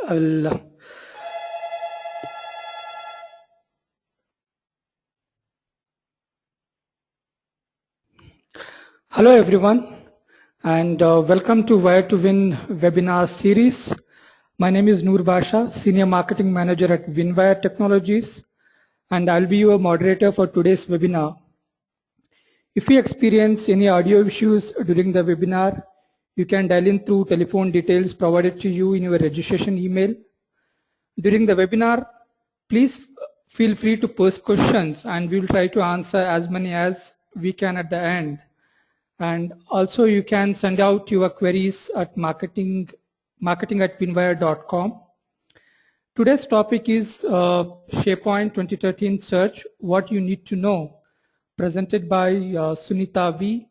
I will. Hello everyone, and welcome to Wire to Win webinar series. My name is Noor Basha, Senior Marketing Manager at Winwire Technologies, and I'll be your moderator for today's webinar. If you experience any audio issues during the webinar, you can dial in through telephone details provided to you in your registration email. During the webinar, please feel free to post questions and we will try to answer as many as we can at the end. And also you can send out your queries at marketing@winwire.com. Today's topic is Sharepoint 2013 search, what you need to know, presented by Sunita V.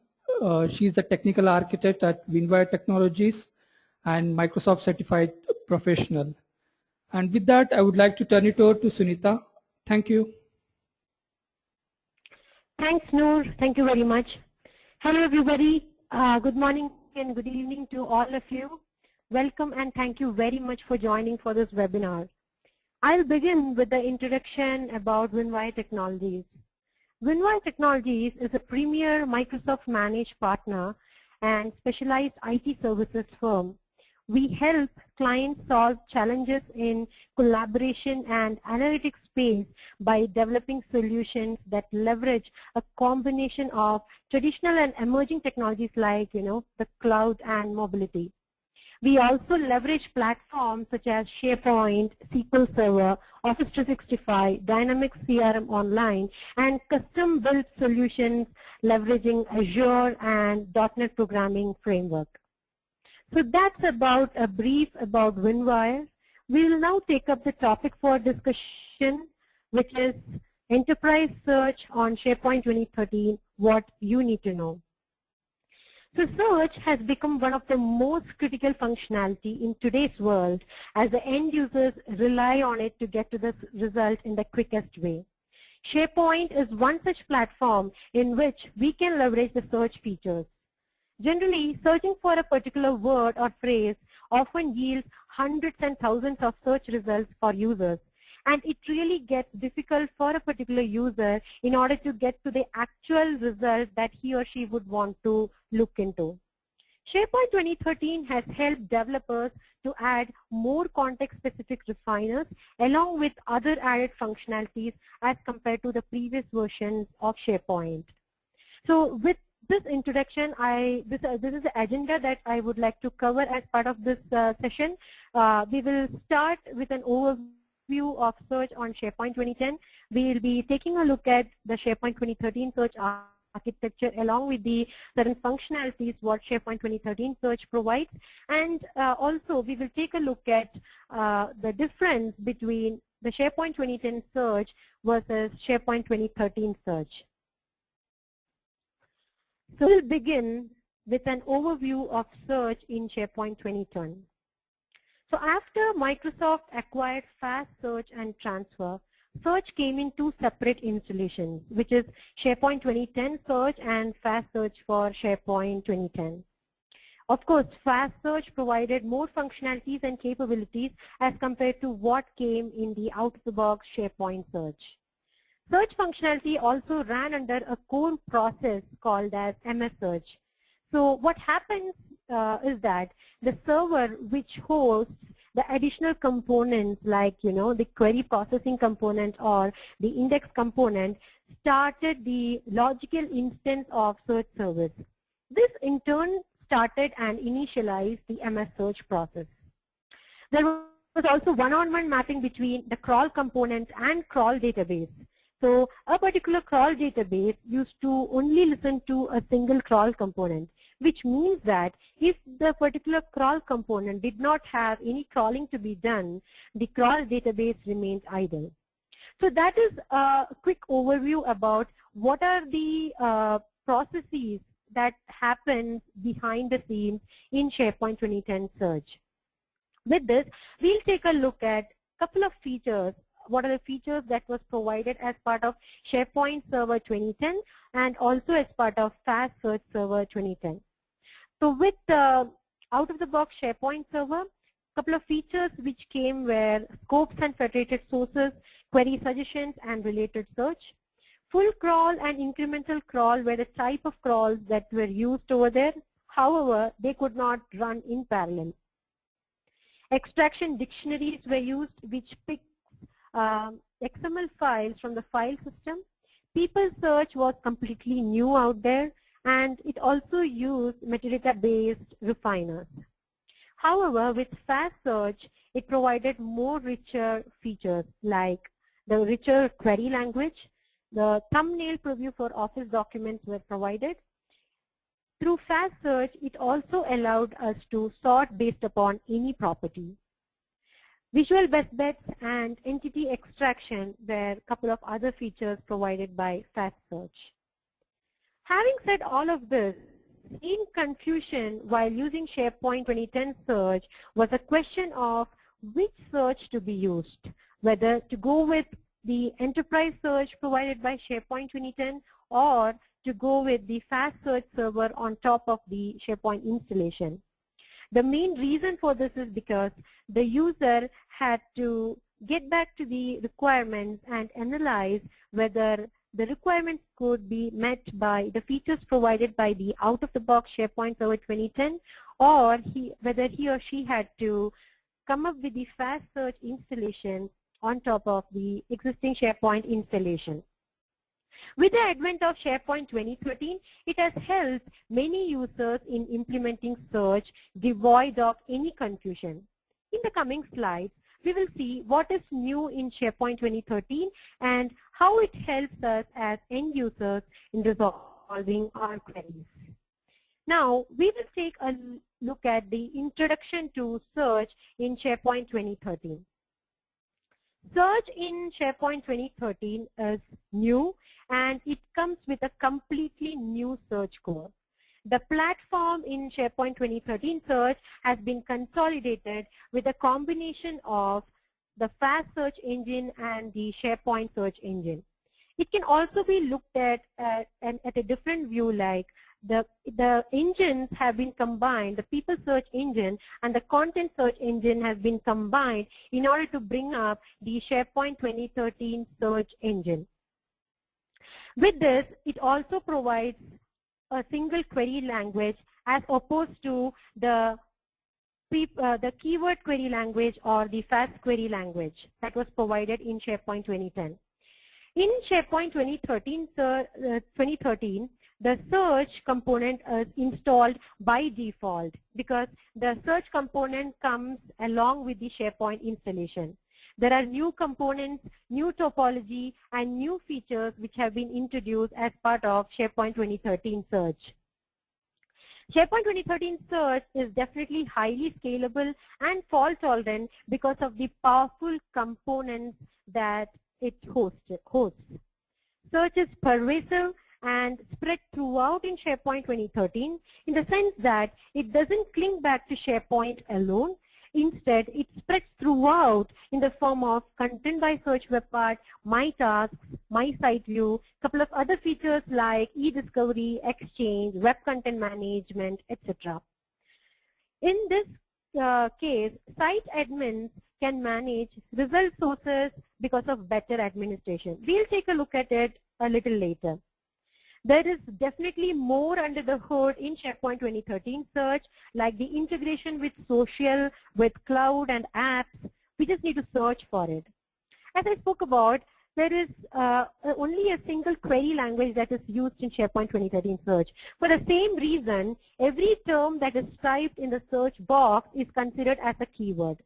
She is the technical architect at Winwire Technologies and Microsoft certified professional. And with that, I would like to turn it over to Sunita. Thank you. Thanks, Noor. Thank you very much. Hello, everybody. Good morning and good evening to all of you. Welcome and thank you very much for joining for this webinar. I'll begin with the introduction about Winwire Technologies. Winwire Technologies is a premier Microsoft managed partner and specialized IT services firm. We help clients solve challenges in collaboration and analytics space by developing solutions that leverage a combination of traditional and emerging technologies like, the cloud and mobility. We also leverage platforms such as Sharepoint, SQL Server, Office 365, Dynamics CRM Online, and custom-built solutions leveraging Azure and .NET Programming Framework. So that's about a brief about Winwire. We will now take up the topic for discussion, which is Enterprise Search on Sharepoint 2013, what you need to know. So search has become one of the most critical functionality in today's world as the end users rely on it to get to the result in the quickest way. Sharepoint is one such platform in which we can leverage the search features. Generally, searching for a particular word or phrase often yields hundreds and thousands of search results for users. And it really gets difficult for a particular user in order to get to the actual result that he or she would want to look into. Sharepoint 2013 has helped developers to add more context-specific refiners along with other added functionalities as compared to the previous versions of Sharepoint. So with this introduction, this is the agenda that I would like to cover as part of this session. We will start with an overview of search on Sharepoint 2010. We will be taking a look at the Sharepoint 2013 search architecture along with the certain functionalities what Sharepoint 2013 search provides. And also we will take a look at the difference between the Sharepoint 2010 search versus Sharepoint 2013 search. So we'll begin with an overview of search in Sharepoint 2010. So after Microsoft acquired Fast Search and Transfer, search came in two separate installations, which is Sharepoint 2010 Search and Fast Search for Sharepoint 2010. Of course, Fast Search provided more functionalities and capabilities as compared to what came in the out-of-the-box Sharepoint Search. Search functionality also ran under a core process called as MS Search. So what happens is that the server which hosts the additional components like, the query processing component or the index component started the logical instance of search service. This in turn started and initialized the MS Search process. There was also one-on-one mapping between the crawl component and crawl database. So a particular crawl database used to only listen to a single crawl component, which means that if the particular crawl component did not have any crawling to be done, the crawl database remains idle. So that is a quick overview about what are the processes that happen behind the scenes in Sharepoint 2010 search. With this, we'll take a look at a couple of features. What are the features that was provided as part of Sharepoint Server 2010 and also as part of Fast Search Server 2010. So with out-of-the-box Sharepoint Server, Couple of features which came were scopes and federated sources, query suggestions, and related search. Full crawl and incremental crawl were the type of crawls that were used over there. However, they could not run in parallel. Extraction dictionaries were used, which picked XML files from the file system. People search was completely new out there, and it also used metadata-based refiners. However, with fast search, it provided more richer features like the richer query language. The thumbnail preview for Office documents were provided. Through fast search, it also allowed us to sort based upon any property. Visual best bets and entity extraction were a couple of other features provided by fast search. Having said all of this, in conclusion, while using SharePoint 2010 search was a question of which search to be used, whether to go with the enterprise search provided by SharePoint 2010 or to go with the fast search server on top of the SharePoint installation. The main reason for this is because the user had to get back to the requirements and analyze whether the requirements could be met by the features provided by the out-of-the-box SharePoint Server 2010 or whether he or she had to come up with the fast search installation on top of the existing SharePoint installation. With the advent of SharePoint 2013, it has helped many users in implementing search devoid of any confusion. In the coming slides, we will see what is new in SharePoint 2013 and how it helps us as end users in resolving our queries. Now, we will take a look at the introduction to search in SharePoint 2013. Search in SharePoint 2013 is new and it comes with a completely new search core. The platform in SharePoint 2013 search has been consolidated with a combination of the fast search engine and the SharePoint search engine. It can also be looked at a different view, like the engines have been combined, the people search engine and the content search engine has been combined in order to bring up the SharePoint 2013 search engine. With this, it also provides a single query language as opposed to the keyword query language or the fast query language that was provided in SharePoint 2010. In SharePoint 2013, the search component is installed by default because the search component comes along with the SharePoint installation. There are new components, new topology, and new features which have been introduced as part of SharePoint 2013 search. SharePoint 2013 search is definitely highly scalable and fault tolerant because of the powerful components that it hosts. Search is pervasive and spread throughout in SharePoint 2013 in the sense that it doesn't cling back to SharePoint alone. Instead, it spreads throughout in the form of content by search web part, my tasks, my site view, couple of other features like e-discovery, exchange, web content management, etc. In this case, site admins can manage result sources because of better administration. We'll take a look at it a little later. There is definitely more under the hood in SharePoint 2013 search, like the integration with social, with cloud and apps. We just need to search for it. As I spoke about, there is only a single query language that is used in SharePoint 2013 search. For the same reason, every term that is typed in the search box is considered as a keyword.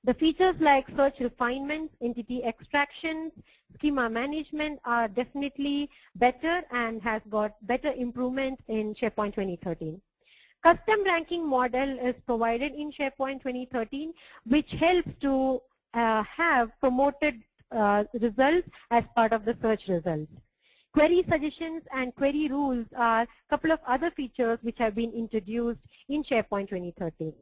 The features like search refinements, entity extractions, schema management are definitely better and has got better improvement in SharePoint 2013. Custom ranking model is provided in SharePoint 2013, which helps to have promoted results as part of the search results. Query suggestions and query rules are a couple of other features which have been introduced in SharePoint 2013.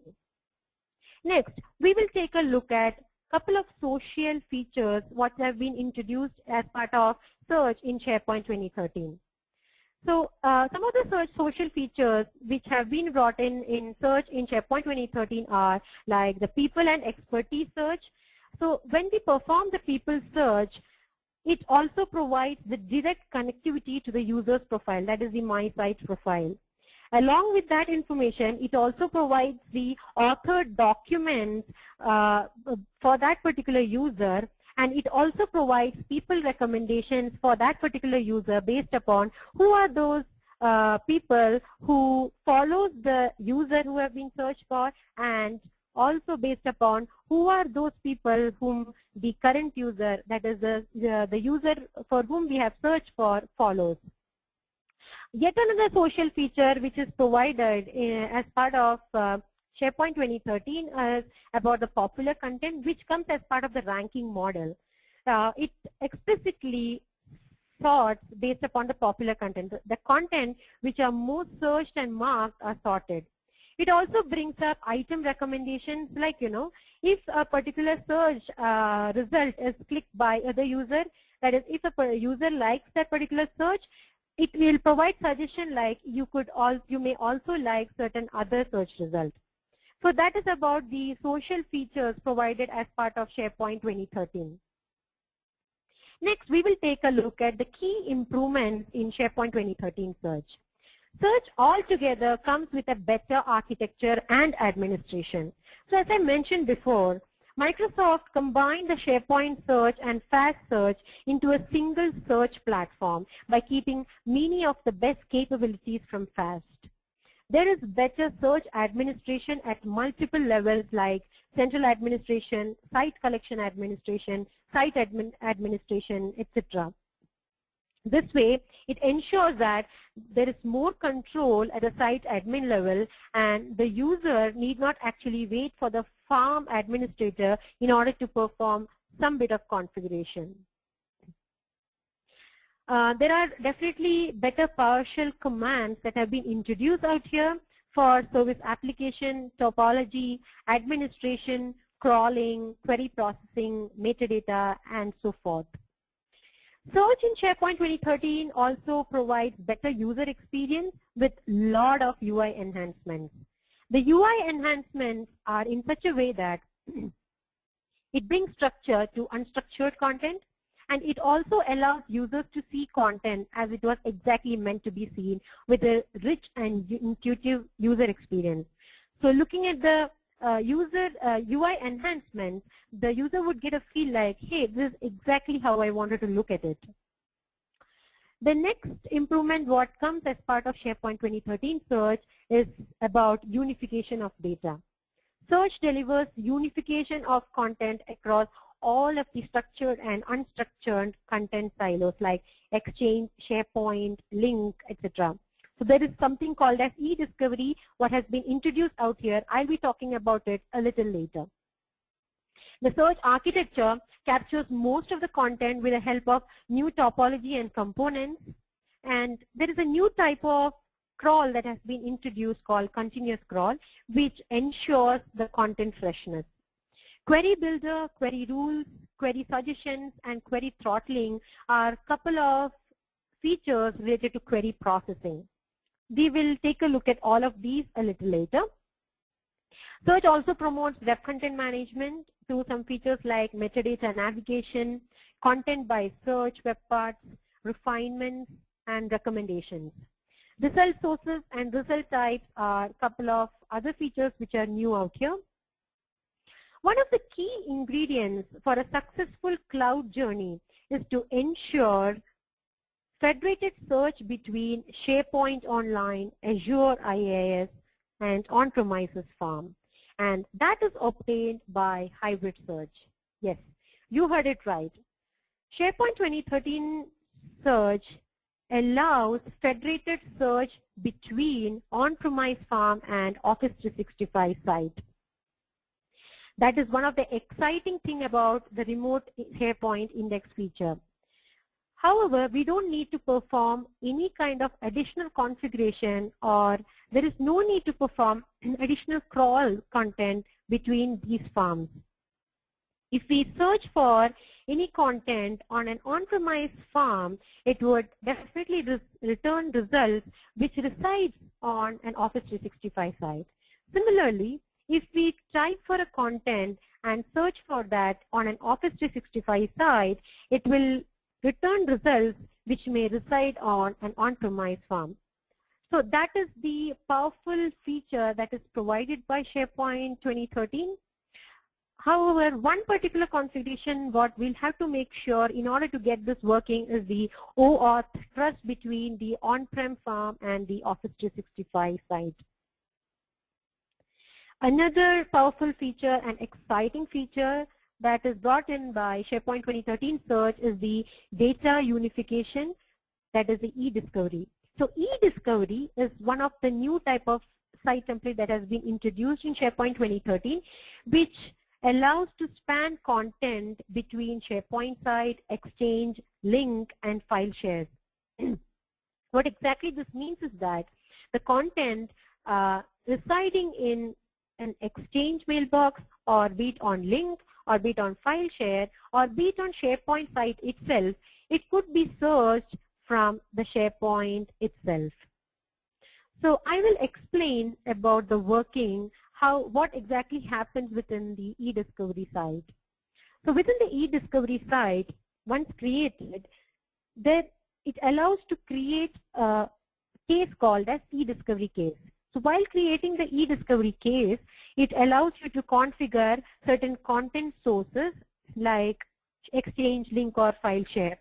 Next, we will take a look at a couple of social features what have been introduced as part of search in SharePoint 2013. So some of the search social features which have been brought in search in SharePoint 2013 are like the people and expertise search. So when we perform the people search, it also provides the direct connectivity to the user's profile, that is the My Site profile. Along with that information, it also provides the authored documents for that particular user, and it also provides people recommendations for that particular user based upon who are those people who follows the user who have been searched for, and also based upon who are those people whom the current user, that is the user for whom we have searched for, follows. Yet another social feature which is provided as part of SharePoint 2013 is about the popular content, which comes as part of the ranking model. It explicitly sorts based upon the popular content. The content which are most searched and marked are sorted. It also brings up item recommendations, like, if a particular search result is clicked by the user, that is, if a user likes that particular search, it will provide suggestion like you may also like certain other search results. So that is about the social features provided as part of SharePoint 2013. Next, we will take a look at the key improvements in SharePoint 2013 search. Search altogether comes with a better architecture and administration. So as I mentioned before, Microsoft combined the SharePoint search and Fast search into a single search platform by keeping many of the best capabilities from Fast. There is better search administration at multiple levels like central administration, site collection administration, site administration, etc. This way, it ensures that there is more control at the site admin level, and the user need not actually wait for the farm administrator in order to perform some bit of configuration. There are definitely better PowerShell commands that have been introduced out here for service application, topology, administration, crawling, query processing, metadata, and so forth. Search in SharePoint 2013 also provides better user experience with lot of UI enhancements. The UI enhancements are in such a way that it brings structure to unstructured content, and it also allows users to see content as it was exactly meant to be seen with a rich and intuitive user experience. So looking at the UI enhancement, the user would get a feel like, hey, this is exactly how I wanted to look at it. The next improvement what comes as part of SharePoint 2013 search is about unification of data. Search delivers unification of content across all of the structured and unstructured content silos like Exchange, SharePoint, Link, etc. So there is something called as e-discovery, what has been introduced out here. I'll be talking about it a little later. The search architecture captures most of the content with the help of new topology and components. And there is a new type of crawl that has been introduced called continuous crawl, which ensures the content freshness. Query builder, query rules, query suggestions, and query throttling are a couple of features related to query processing. We will take a look at all of these a little later. Search also promotes web content management through some features like metadata navigation, content by search, web parts, refinements, and recommendations. Result sources and result types are a couple of other features which are new out here. One of the key ingredients for a successful cloud journey is to ensure federated search between SharePoint Online, Azure IaaS, and on-premises farm. And that is obtained by hybrid search. Yes, you heard it right. SharePoint 2013 search allows federated search between on-premise farm and Office 365 site. That is one of the exciting thing about the remote SharePoint index feature. However, we don't need to perform any kind of additional configuration, or there is no need to perform additional crawl content between these farms. If we search for any content on an on-premise farm, it would definitely return results which resides on an Office 365 site. Similarly, if we type for a content and search for that on an Office 365 site, it will return results which may reside on an on-premise farm. So that is the powerful feature that is provided by SharePoint 2013. However, one particular consideration what we'll have to make sure in order to get this working is the OAuth trust between the on-prem farm and the Office 365 site. Another powerful feature and exciting feature that is brought in by SharePoint 2013 search is the data unification, that is the e-discovery. So e-discovery is one of the new type of site template that has been introduced in SharePoint 2013, which allows to span content between SharePoint site, Exchange, link, and file shares. What exactly this means is that the content residing in an Exchange mailbox, or be it on link, or be it on file share, or be it on SharePoint site itself, it could be searched from the SharePoint itself. So I will explain about the working, what exactly happens within the e-discovery site. So within the e-discovery site, once created, it allows to create a case called as e-discovery case. So while creating the e-discovery case, it allows you to configure certain content sources like Exchange, link, or file share.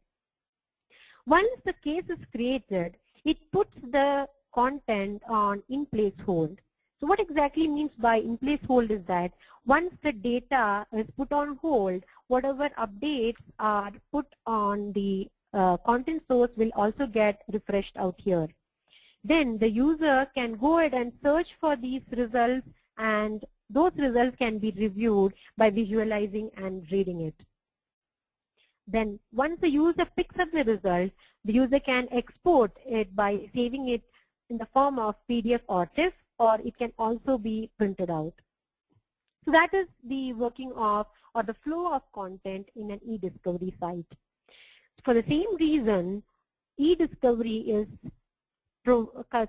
Once the case is created, it puts the content on in-place hold. So what exactly means by in-place hold is that once the data is put on hold, whatever updates are put on the content source will also get refreshed out here. Then the user can go ahead and search for these results, and those results can be reviewed by visualizing and reading it. Then once the user picks up the result, the user can export it by saving it in the form of PDF or TIFF, or it can also be printed out. So that is the working of, or the flow of content in an e-discovery site. For the same reason, e-discovery is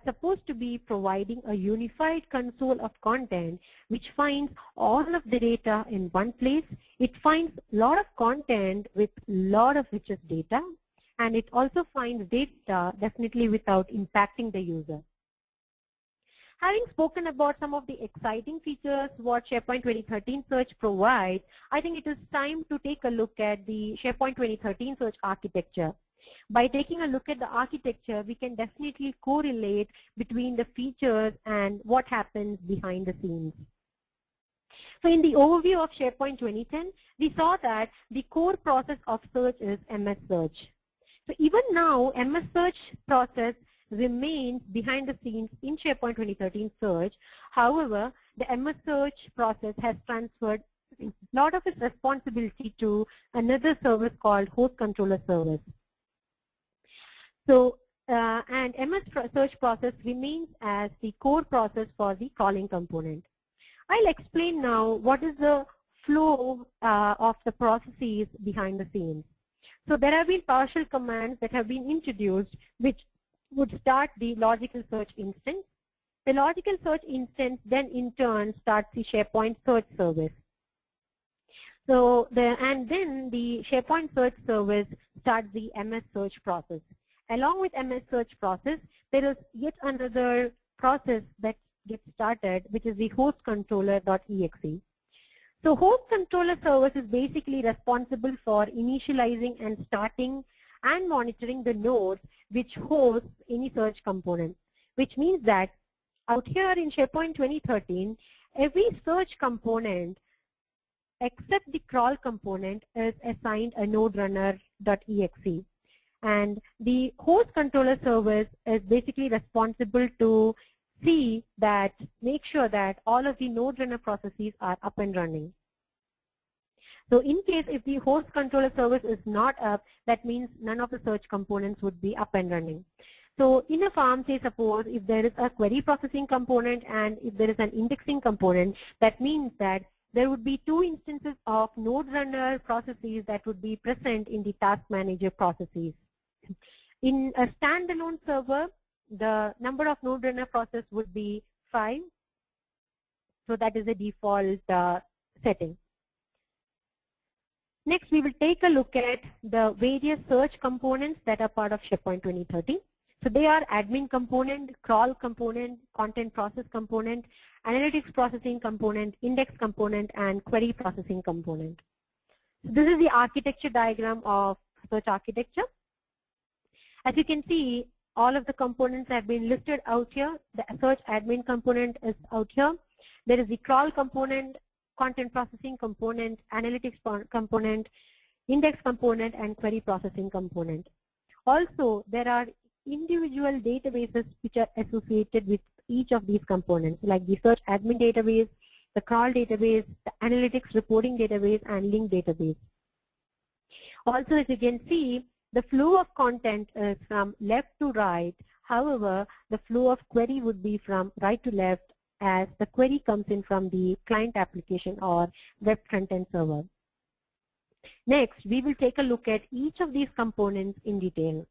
supposed to be providing a unified console of content which finds all of the data in one place. It finds a lot of content with a lot of richest data, and it also finds data definitely without impacting the user. Having spoken about some of the exciting features what SharePoint 2013 search provides, I think it is time to take a look at the SharePoint 2013 search architecture. By taking a look at the architecture, we can definitely correlate between the features and what happens behind the scenes. So in the overview of SharePoint 2010, we saw that the core process of search is MS Search. So even now, MS Search process remains behind the scenes in SharePoint 2013 search. However, the MS Search process has transferred a lot of its responsibility to another service called Host Controller Service. So, and MS Search process remains as the core process for the crawling component. I'll explain now what is the flow of the processes behind the scenes. So there have been partial commands that have been introduced which would start the logical search instance. The logical search instance then in turn starts the SharePoint search service. So and then the SharePoint search service starts the MS search process. Along with MS search process, there is yet another process that gets started, which is the host controller.exe. So host controller service is basically responsible for initializing and starting and monitoring the nodes which hosts any search component, which means that out here in SharePoint 2013, every search component except the crawl component is assigned a node runner.exe. And the host controller service is basically responsible to make sure that all of the node runner processes are up and running. So in case if the host controller service is not up, that means none of the search components would be up and running. So in a farm, say suppose if there is a query processing component and if there is an indexing component, that means that there would be 2 instances of node runner processes that would be present in the task manager processes. In a standalone server, the number of node runner process would be 5. So that is the default setting. Next, we will take a look at the various search components that are part of Sharepoint 2030. So they are admin component, crawl component, content process component, analytics processing component, index component, and query processing component. So this is the architecture diagram of search architecture. As you can see, all of the components have been listed out here. The search admin component is out here. There is the crawl component, content processing component, analytics component, index component, and query processing component. Also, there are individual databases which are associated with each of these components, like the search admin database, the crawl database, the analytics reporting database, and link database. Also, as you can see, the flow of content is from left to right. However, the flow of query would be from right to left, as the query comes in from the client application or web front-end server. Next, we will take a look at each of these components in detail.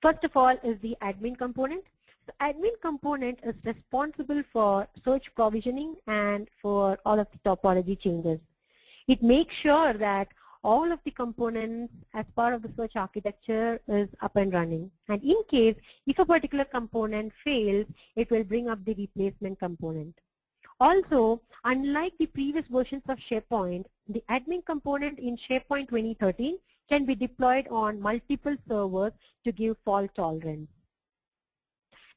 First of all is the admin component. The admin component is responsible for search provisioning and for all of the topology changes. It makes sure that all of the components as part of the search architecture is up and running. And in case if a particular component fails, it will bring up the replacement component. Also, unlike the previous versions of Sharepoint, the admin component in Sharepoint 2013 can be deployed on multiple servers to give fault tolerance.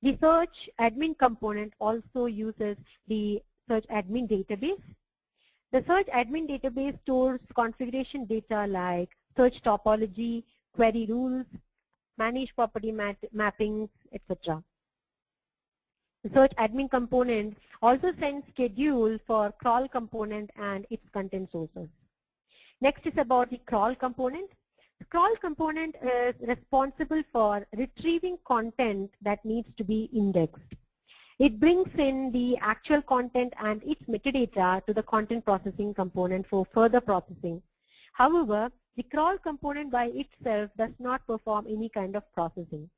The search admin component also uses the search admin database. The search admin database stores configuration data like search topology, query rules, manage property mappings, etc. The search admin component also sends schedule for crawl component and its content sources. Next is about the crawl component. The crawl component is responsible for retrieving content that needs to be indexed. It brings in the actual content and its metadata to the content processing component for further processing. However, the crawl component by itself does not perform any kind of processing.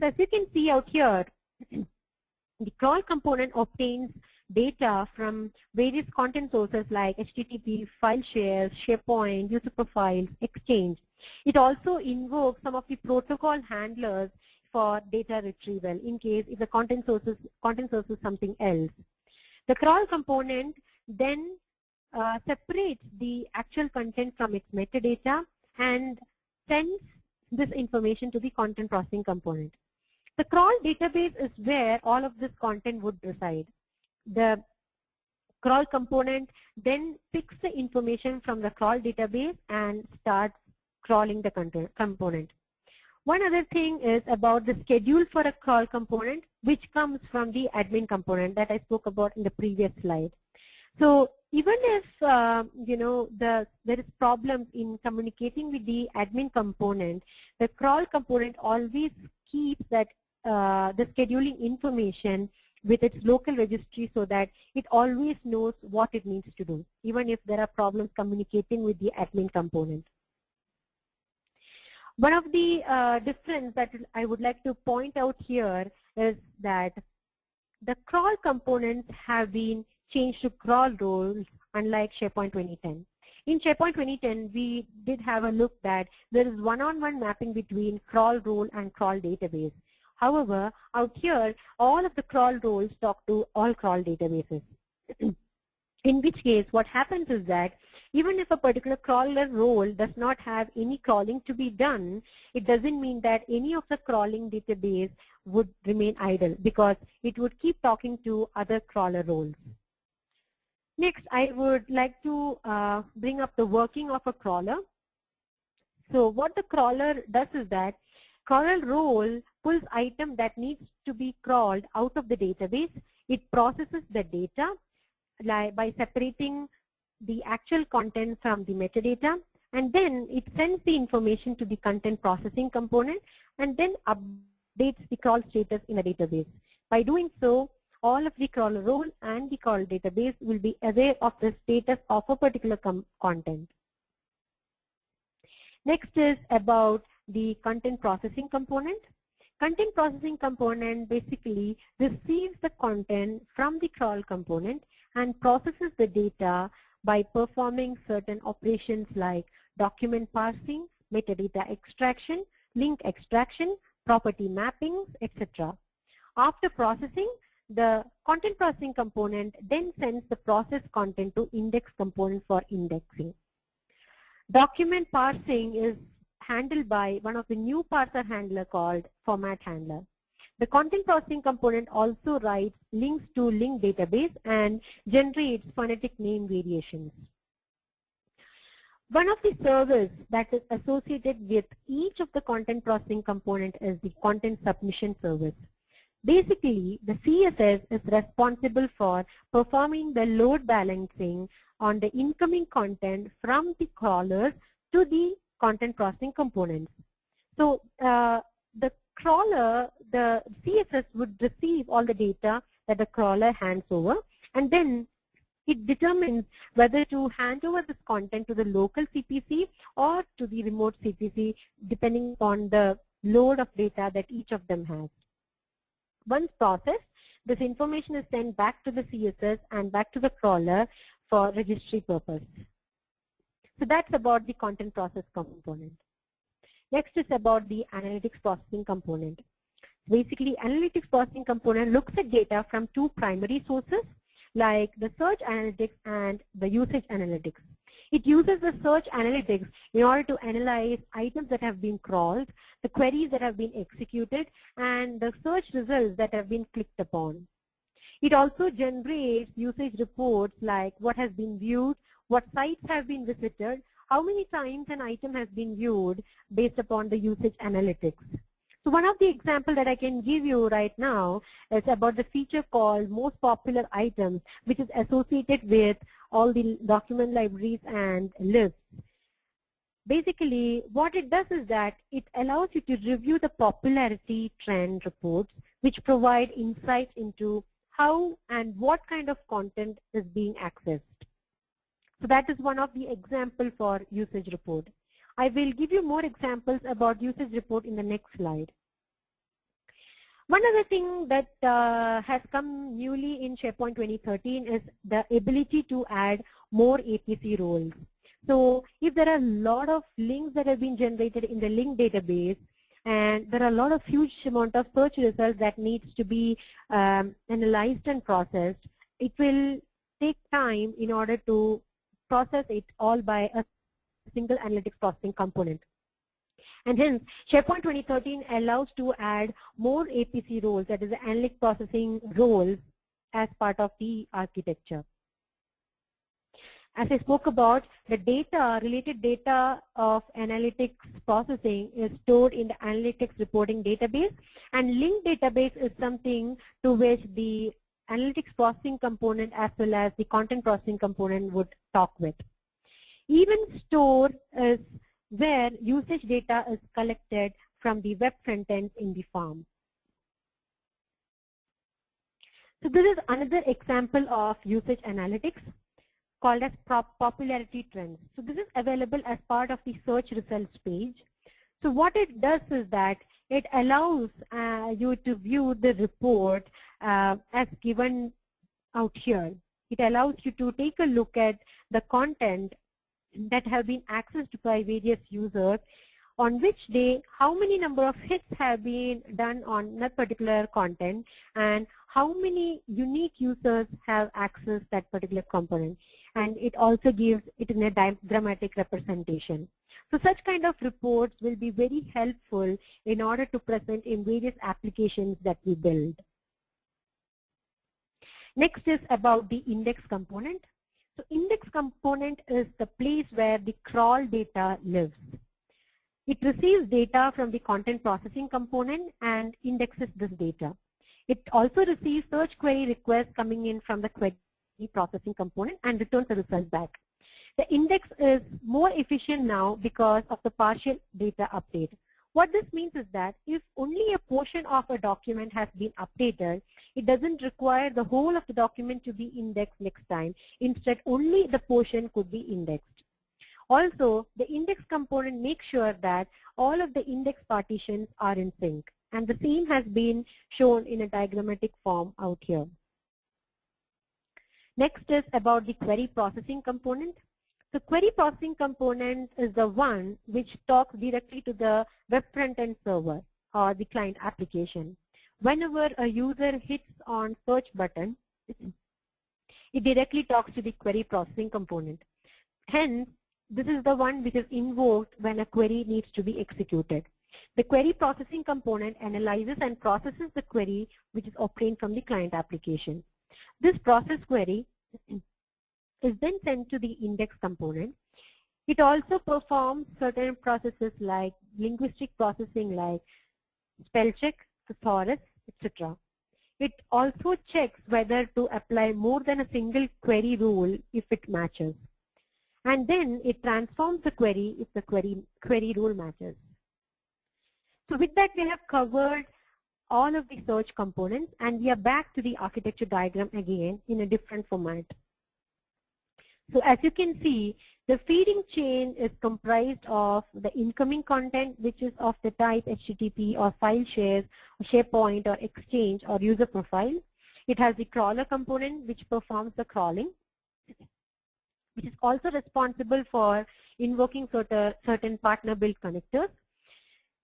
So as you can see out here, the crawl component obtains data from various content sources like HTTP, file shares, SharePoint, user profiles, Exchange. It also invokes some of the protocol handlers for data retrieval in case if the content source is something else. The crawl component then separates the actual content from its metadata and sends this information to the content processing component. The crawl database is where all of this content would reside. The crawl component then picks the information from the crawl database and starts crawling the component. One other thing is about the schedule for a crawl component, which comes from the admin component that I spoke about in the previous slide. So even if there is problems in communicating with the admin component, the crawl component always keeps that the scheduling information with its local registry so that it always knows what it needs to do, even if there are problems communicating with the admin component. One of the difference that I would like to point out here is that the crawl components have been changed to crawl roles, unlike Sharepoint 2010. In Sharepoint 2010, we did have a look that there is one-on-one mapping between crawl role and crawl database. However, out here, all of the crawl roles talk to all crawl databases. In which case, what happens is that even if a particular crawler role does not have any crawling to be done, it doesn't mean that any of the crawling database would remain idle because it would keep talking to other crawler roles. Next, I would like to bring up the working of a crawler. So what the crawler does is that crawler role pulls item that needs to be crawled out of the database. It processes the data by separating the actual content from the metadata, and then it sends the information to the content processing component and then updates the crawl status in the database. By doing so, all of the crawler role and the crawl database will be aware of the status of a particular content. Next is about the content processing component. Content processing component basically receives the content from the crawl component and processes the data by performing certain operations like document parsing, metadata extraction, link extraction, property mappings, etc. After processing, the content processing component then sends the processed content to index component for indexing. Document parsing is handled by one of the new parser handler called format handler. The content processing component also writes links to link database and generates phonetic name variations. One of the servers that is associated with each of the content processing component is the content submission service. Basically, the CSS is responsible for performing the load balancing on the incoming content from the crawlers to the content processing components. So the crawler, the CSS would receive all the data that the crawler hands over, and then it determines whether to hand over this content to the local CPC or to the remote CPC depending on the load of data that each of them has. Once processed, this information is sent back to the CSS and back to the crawler for registry purpose. So that's about the content process component. Next is about the analytics processing component. Basically, analytics processing component looks at data from two primary sources like the search analytics and the usage analytics. It uses the search analytics in order to analyze items that have been crawled, the queries that have been executed, and the search results that have been clicked upon. It also generates usage reports like what has been viewed, what sites have been visited, how many times an item has been viewed based upon the usage analytics. So one of the examples that I can give you right now is about the feature called most popular items, which is associated with all the document libraries and lists. Basically, what it does is that it allows you to review the popularity trend reports, which provide insights into how and what kind of content is being accessed. So that is one of the examples for usage report. I will give you more examples about usage report in the next slide. One other thing that has come newly in Sharepoint 2013 is the ability to add more APC roles. So if there are a lot of links that have been generated in the link database, and there are a lot of huge amount of search results that needs to be analyzed and processed, it will take time in order to process it all by a single analytics processing component. And hence, Sharepoint 2013 allows to add more APC roles, that is the analytic processing roles, as part of the architecture. As I spoke about, the data, related data of analytics processing is stored in the analytics reporting database, and link database is something to which the analytics processing component as well as the content processing component would talk with. Even store is where usage data is collected from the web frontends in the farm. So this is another example of usage analytics called as popularity trends. So this is available as part of the search results page. So what it does is that it allows you to view the report as given out here. It allows you to take a look at the content that have been accessed by various users, on which day how many number of hits have been done on that particular content, and how many unique users have accessed that particular component. And it also gives it in a diagrammatic representation. So such kind of reports will be very helpful in order to present in various applications that we build. Next is about the index component. So index component is the place where the crawl data lives. It receives data from the content processing component and indexes this data. It also receives search query requests coming in from the query processing component and returns the results back. The index is more efficient now because of the partial data update. What this means is that if only a portion of a document has been updated, it doesn't require the whole of the document to be indexed next time. Instead, only the portion could be indexed. Also, the index component makes sure that all of the index partitions are in sync, and the same has been shown in a diagrammatic form out here. Next is about the query processing component. The query processing component is the one which talks directly to the web front-end server or the client application. Whenever a user hits on search button, it directly talks to the query processing component. Hence, this is the one which is invoked when a query needs to be executed. The query processing component analyzes and processes the query which is obtained from the client application. This process query is then sent to the index component. It also performs certain processes like linguistic processing like spell check, thesaurus, etc. It also checks whether to apply more than a single query rule if it matches. And then it transforms the query if the query rule matches. So with that, we have covered all of the search components, and we are back to the architecture diagram again in a different format. So as you can see, the feeding chain is comprised of the incoming content, which is of the type HTTP or file shares, or SharePoint or Exchange or user profile. It has the crawler component, which performs the crawling, which is also responsible for invoking certain partner-built connectors.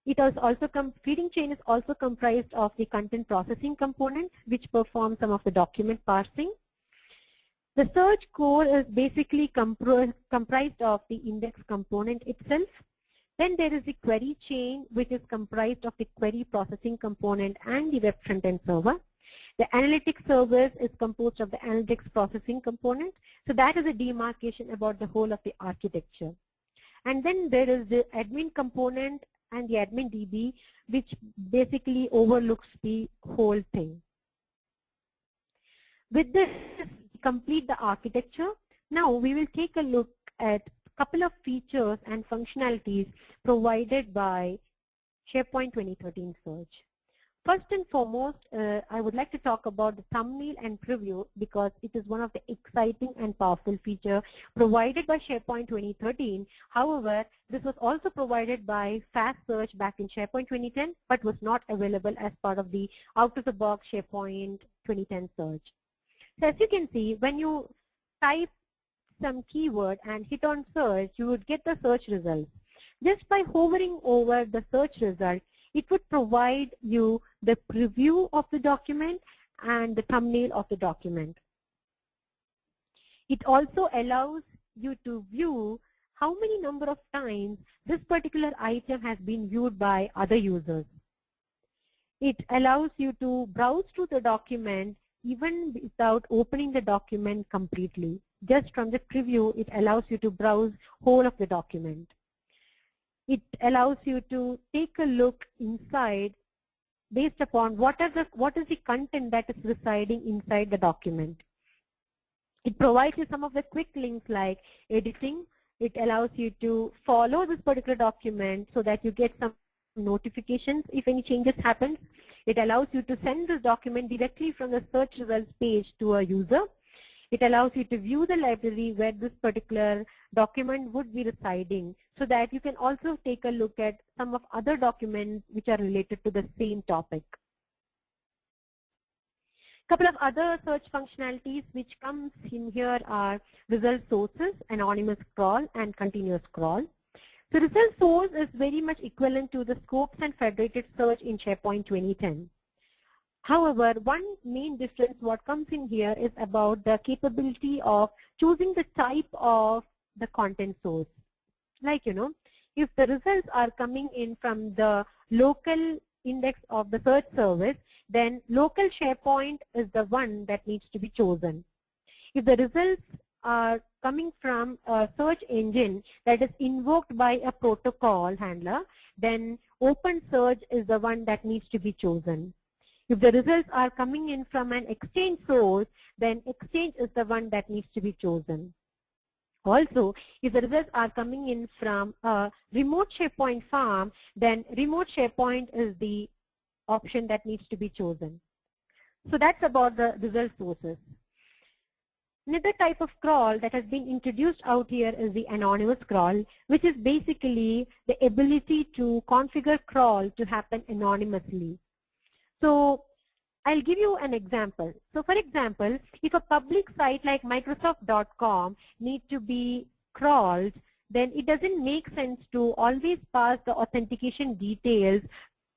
It is also feeding chain is also comprised of the content processing component, which performs some of the document parsing. The search core is basically comprised of the index component itself. Then there is the query chain, which is comprised of the query processing component and the web front-end server. The analytics service is composed of the analytics processing component. So that is a demarcation about the whole of the architecture. And then there is the admin component and the admin DB, which basically overlooks the whole thing. With this, complete the architecture. Now we will take a look at a couple of features and functionalities provided by SharePoint 2013 Search. First and foremost, I would like to talk about the thumbnail and preview because it is one of the exciting and powerful features provided by SharePoint 2013. However, this was also provided by Fast Search back in SharePoint 2010, but was not available as part of the out-of-the-box SharePoint 2010 Search. So as you can see, when you type some keyword and hit on search, you would get the search results. Just by hovering over the search result, it would provide you the preview of the document and the thumbnail of the document. It also allows you to view how many number of times this particular item has been viewed by other users. It allows you to browse through the document even without opening the document completely. Just from the preview, it allows you to browse whole of the document. It allows you to take a look inside based upon what is the content that is residing inside the document. It provides you some of the quick links like editing. It allows you to follow this particular document so that you get some notifications if any changes happen. It allows you to send this document directly from the search results page to a user. It allows you to view the library where this particular document would be residing so that you can also take a look at some of other documents which are related to the same topic. Couple of other search functionalities which comes in here are result sources, anonymous crawl, and continuous crawl. The result source is very much equivalent to the scopes and federated search in SharePoint 2010. However, one main difference what comes in here is about the capability of choosing the type of the content source. Like, if the results are coming in from the local index of the search service, then local SharePoint is the one that needs to be chosen. If the results are coming from a search engine that is invoked by a protocol handler, then OpenSearch is the one that needs to be chosen. If the results are coming in from an Exchange source, then Exchange is the one that needs to be chosen. Also, if the results are coming in from a remote SharePoint farm, then remote SharePoint is the option that needs to be chosen. So that's about the result sources. Another type of crawl that has been introduced out here is the anonymous crawl, which is basically the ability to configure crawl to happen anonymously. So I'll give you an example. So for example, if a public site like Microsoft.com needs to be crawled, then it doesn't make sense to always pass the authentication details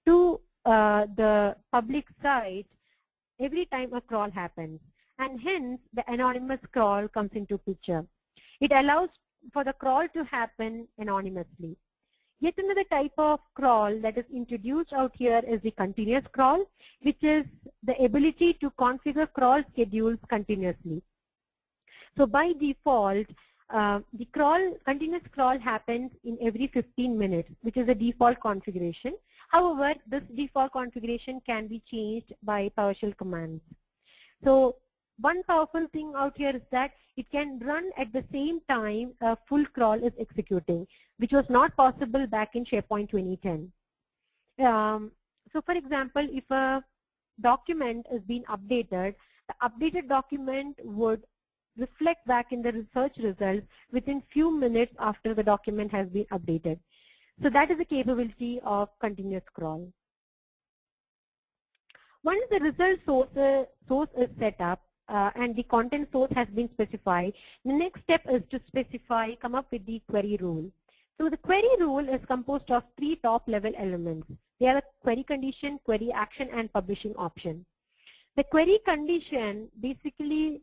to the public site every time a crawl happens. And hence, the anonymous crawl comes into picture. It allows for the crawl to happen anonymously. Yet another type of crawl that is introduced out here is the continuous crawl, which is the ability to configure crawl schedules continuously. So by default, the continuous crawl happens in every 15 minutes, which is the default configuration. However, this default configuration can be changed by PowerShell commands. So one powerful thing out here is that it can run at the same time a full crawl is executing, which was not possible back in SharePoint 2010. So for example, if a document is being updated, the updated document would reflect back in the research results within few minutes after the document has been updated. So that is the capability of continuous crawl. Once the result source is set up and the content source has been specified, the next step is to come up with the query rule. So the query rule is composed of 3 top-level elements. They are the query condition, query action, and publishing option. The query condition basically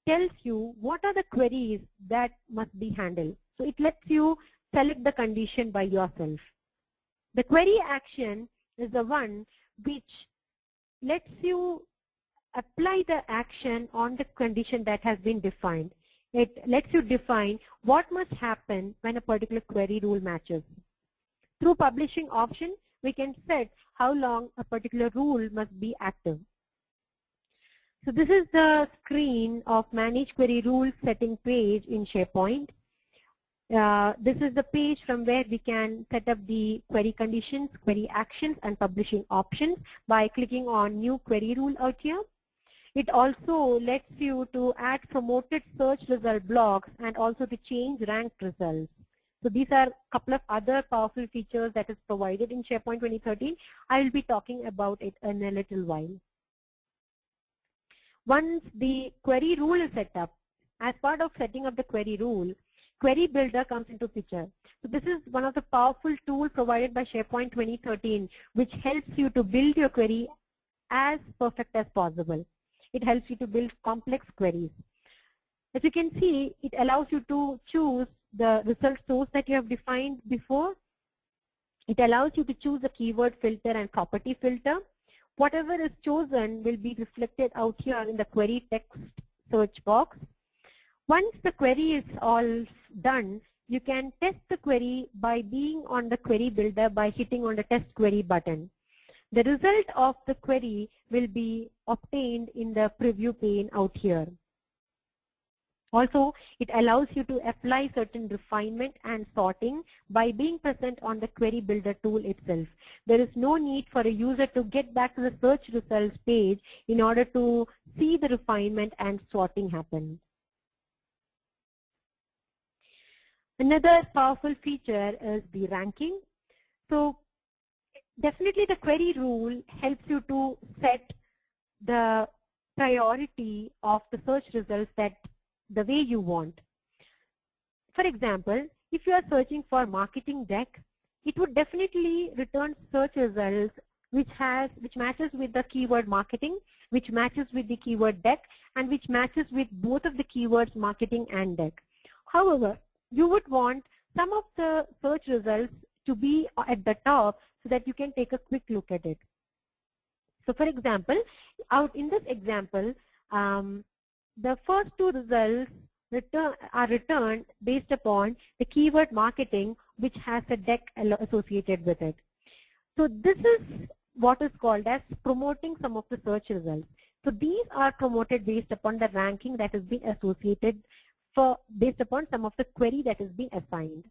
tells you what are the queries that must be handled. So it lets you select the condition by yourself. The query action is the one which lets you apply the action on the condition that has been defined. It lets you define what must happen when a particular query rule matches. Through publishing option, we can set how long a particular rule must be active. So this is the screen of Manage Query Rules setting page in SharePoint. This is the page from where we can set up the query conditions, query actions, and publishing options by clicking on New Query Rule out here. It also lets you to add promoted search result blocks and also to change ranked results. So these are a couple of other powerful features that is provided in SharePoint 2013. I will be talking about it in a little while. Once the query rule is set up, as part of setting up the query rule, Query Builder comes into picture. So this is one of the powerful tools provided by SharePoint 2013, which helps you to build your query as perfect as possible. It helps you to build complex queries. As you can see, it allows you to choose the result source that you have defined before. It allows you to choose the keyword filter and property filter. Whatever is chosen will be reflected out here in the query text search box. Once the query is all done, you can test the query by being on the Query Builder by hitting on the Test Query button. The result of the query will be obtained in the preview pane out here. Also, it allows you to apply certain refinement and sorting by being present on the Query Builder tool itself. There is no need for a user to get back to the search results page in order to see the refinement and sorting happen. Another powerful feature is the ranking. So definitely the query rule helps you to set the priority of the search results that the way you want. For example, if you are searching for marketing deck, it would definitely return search results which matches with the keyword marketing, which matches with the keyword deck, and which matches with both of the keywords marketing and deck. However, you would want some of the search results to be at the top so that you can take a quick look at it. So for example, out in this example, the first 2 results are returned based upon the keyword marketing, which has a deck associated with it. So this is what is called as promoting some of the search results. So these are promoted based upon the ranking that has been associated based upon some of the query that has been assigned.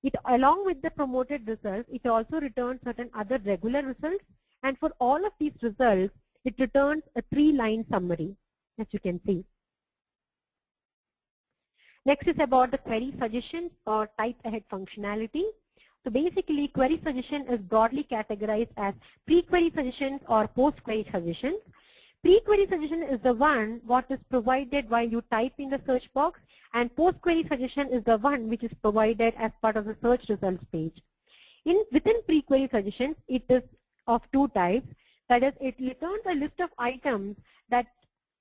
It, along with the promoted results, it also returns certain other regular results, and for all of these results, it returns a 3-line summary, as you can see. Next is about the query suggestions or type ahead functionality. So basically, query suggestion is broadly categorized as pre-query suggestions or post-query suggestions. Pre-query suggestion is the one what is provided while you type in the search box, and post-query suggestion is the one which is provided as part of the search results page. Within pre-query suggestions, it is of 2 types. That is, it returns a list of items that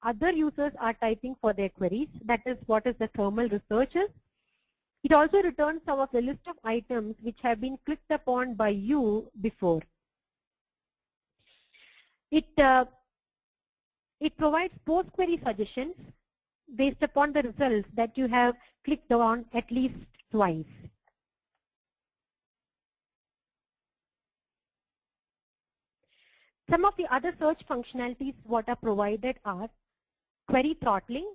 other users are typing for their queries. That is what is the thermal research is. It also returns some of the list of items which have been clicked upon by you before. It provides post-query suggestions based upon the results that you have clicked on at least twice. Some of the other search functionalities what are provided are query throttling,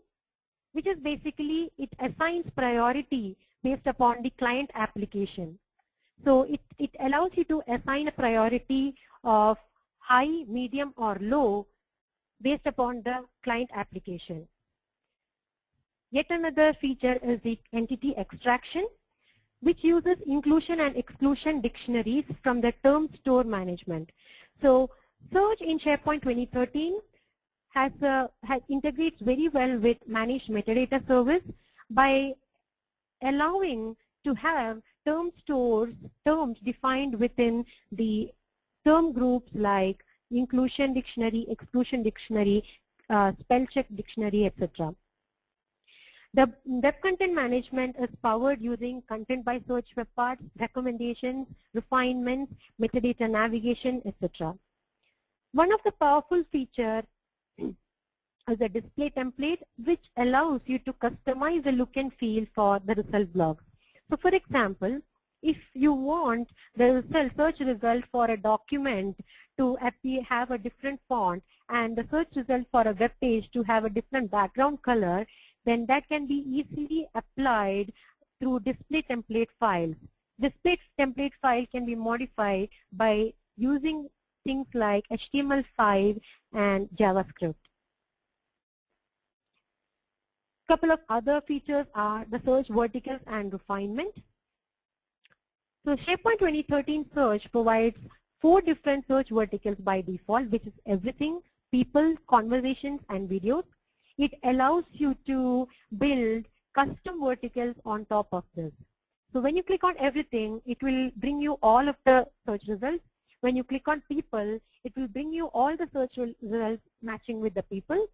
which is basically it assigns priority based upon the client application. So it allows you to assign a priority of high, medium, or low based upon the client application. Yet another feature is the entity extraction, which uses inclusion and exclusion dictionaries from the term store management. So search in SharePoint 2013 has integrates very well with managed metadata service by allowing to have terms defined within the term groups like inclusion dictionary, exclusion dictionary, spell check dictionary, etc. The web content management is powered using content by search web parts, recommendations, refinements, metadata navigation, etc. One of the powerful features is a display template which allows you to customize the look and feel for the result blocks. So for example, if you want the search result for a document to have a different font and the search result for a web page to have a different background color, then that can be easily applied through display template files. Display template file can be modified by using things like HTML5 and JavaScript. Couple of other features are the search verticals and refinement. So SharePoint 2013 search provides 4 different search verticals by default, which is everything, people, conversations, and videos. It allows you to build custom verticals on top of this. So when you click on everything, it will bring you all of the search results. When you click on people, it will bring you all the search results matching with the people.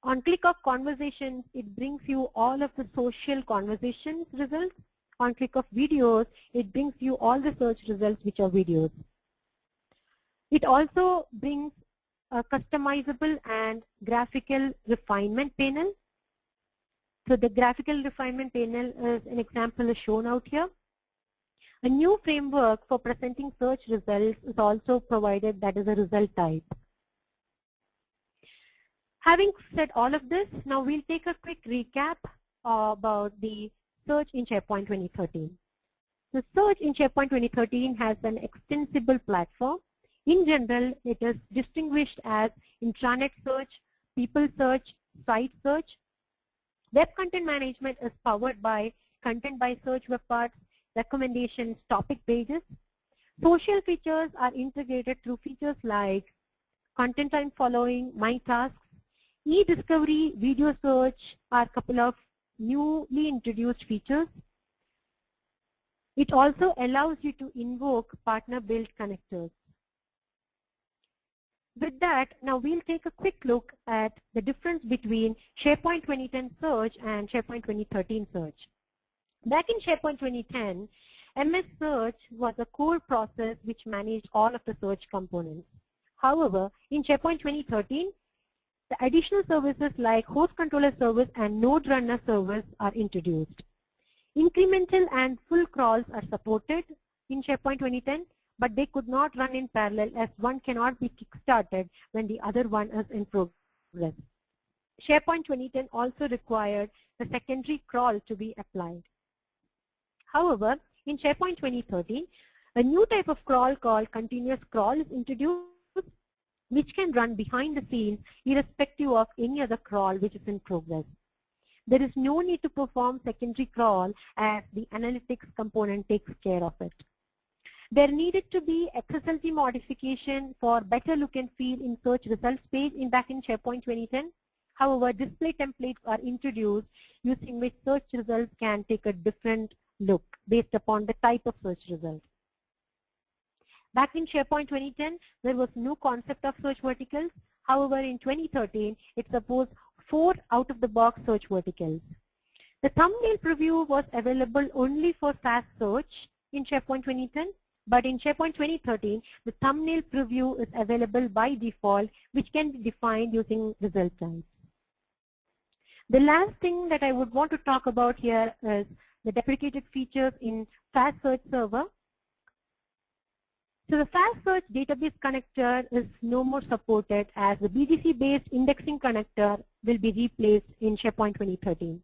On click of conversations, it brings you all of the social conversations results. On click of videos, it brings you all the search results which are videos. It also brings a customizable and graphical refinement panel. So the graphical refinement panel is an example is shown out here. A new framework for presenting search results is also provided, that is a result type. Having said all of this, now we'll take a quick recap about the search in SharePoint 2013. The search in SharePoint 2013 has an extensible platform. In general, it is distinguished as intranet search, people search, site search. Web content management is powered by content by search web parts, recommendations, topic pages. Social features are integrated through features like content time following, my tasks, e-discovery, video search are a couple of newly introduced features. It also allows you to invoke partner-built connectors. With that, now we'll take a quick look at the difference between SharePoint 2010 search and SharePoint 2013 search. Back in SharePoint 2010, MS Search was a core process which managed all of the search components. However, in SharePoint 2013, the additional services like host controller service and node runner service are introduced. Incremental and full crawls are supported in SharePoint 2010, but they could not run in parallel as one cannot be kick-started when the other one is in progress. SharePoint 2010 also required the secondary crawl to be applied. However, in SharePoint 2013, a new type of crawl called continuous crawl is introduced, which can run behind the scenes irrespective of any other crawl which is in progress. There is no need to perform secondary crawl as the analytics component takes care of it. There needed to be XSLT modification for better look and feel in search results page back in SharePoint 2010. However, display templates are introduced using which search results can take a different look based upon the type of search result. Back in SharePoint 2010, there was no concept of search verticals. However, in 2013, it supports 4 out-of-the-box search verticals. The thumbnail preview was available only for fast search in SharePoint 2010, but in SharePoint 2013, the thumbnail preview is available by default, which can be defined using result types. The last thing that I would want to talk about here is the deprecated features in Fast Search Server. So the Fast Search Database Connector is no more supported as the BDC-based indexing connector will be replaced in SharePoint 2013.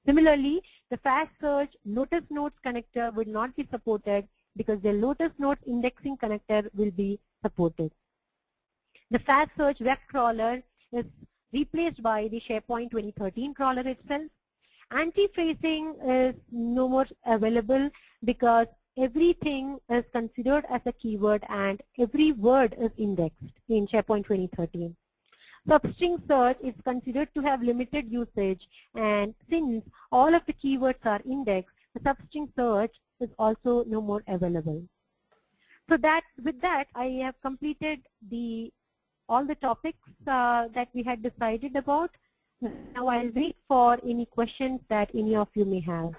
Similarly, the Fast Search Lotus Notes connector will not be supported because the Lotus Notes indexing connector will be supported. The Fast Search Web Crawler is replaced by the SharePoint 2013 crawler itself. Anti-phrasing is no more available because everything is considered as a keyword and every word is indexed in SharePoint 2013. Substring search is considered to have limited usage, and since all of the keywords are indexed, the substring search is also no more available. So with that, I have completed all the topics that we had decided about. Now I'll wait for any questions that any of you may have.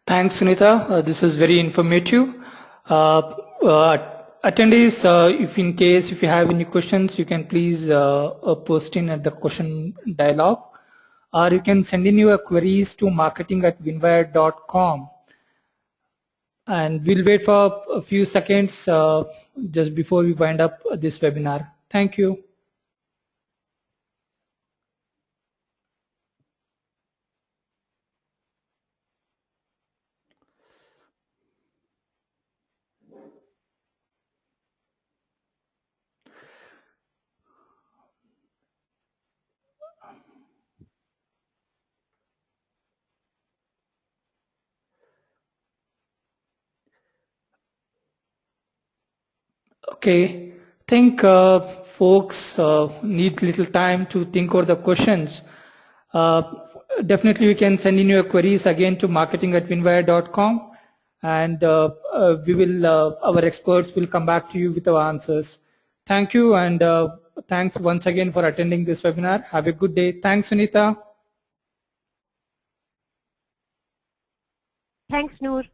Thanks, Sunita. This is very informative. Attendees, if you have any questions, you can please post in at the question dialog, or you can send in your queries to marketing@winwire.com. And we'll wait for a few seconds just before we wind up this webinar. Thank you. Okay, I think folks need little time to think over the questions. Definitely you can send in your queries again to marketing@winwire.com, and our experts will come back to you with our answers. Thank you, and thanks once again for attending this webinar. Have a good day. Thanks, Sunita. Thanks, Noor.